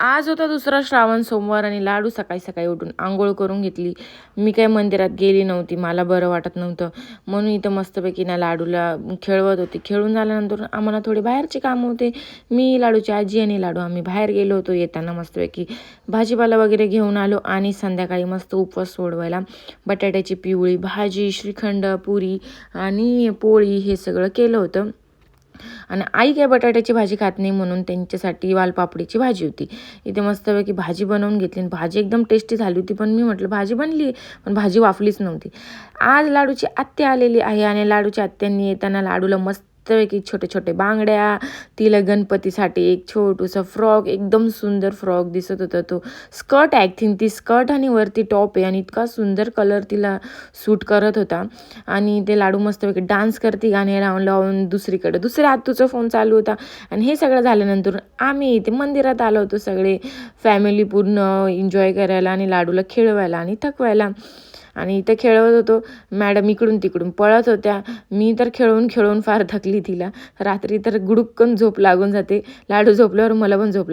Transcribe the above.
आज होता दुसरा श्रावण सोमवार आणि लाडू सकाळी सकाळी उठून आंघोळ करून घेतली. मी काही मंदिरात गेली नव्हती, मला बरं वाटत नव्हतं म्हणून इथं मस्तपैकी ना लाडूला खेळवत होती. खेळून झाल्यानंतर आम्हाला थोडे बाहेरचे काम होते. मी, लाडूची आजी आणि लाडू आम्ही बाहेर गेलो होतो. येताना मस्तपैकी भाजीपाला वगैरे घेऊन आलो आणि संध्याकाळी मस्त उपवास सोडवायला बटाट्याची पिवळी भाजी, श्रीखंड, पुरी आणि पोळी हे सगळं केलं होतं. आणि आई काय बटाट्याची भाजी खात नाही म्हणून त्यांच्यासाठी वालपापडीची भाजी होती. इथे मस्तपैकी भाजी बनवून घेतली आणि भाजी एकदम टेस्टी झाली होती. पण मी म्हटलं भाजी बनली पण भाजी वाफलीच नव्हती. आज लाडूची आत्या आलेली आहे आणि लाडूच्या आत्यांनी येताना लाडूला मस्तपैकी छोटे छोटे बांगड्या, तिला गणपतीसाठी एक छोटूसा फ्रॉक, एकदम सुंदर फ्रॉक दिसत होता तो. स्कर्ट आय थिंक ती स्कर्ट आणि वरती टॉप आहे आणि इतका सुंदर कलर तिला सूट करत होता. आणि ते लाडू मस्तपैकी डान्स करते गाणे लावून लावून. दुसऱ्या आत्तूचा फोन चालू होता. आणि हे सगळं झाल्यानंतर आम्ही इथे मंदिरात आलो होतो सगळे फॅमिली पूर्ण एन्जॉय करायला आणि लाडूला खेळवायला आणि थकवायला. आणि इथं खेळवत होतो. मॅडम इकडून तिकडून पळत होत्या. मी तर खेळून खेळून फार थकली. तिला रात्री तर गुडुक्कन झोप लागून जाते. लाडू झोपल्यावर मला पण झोप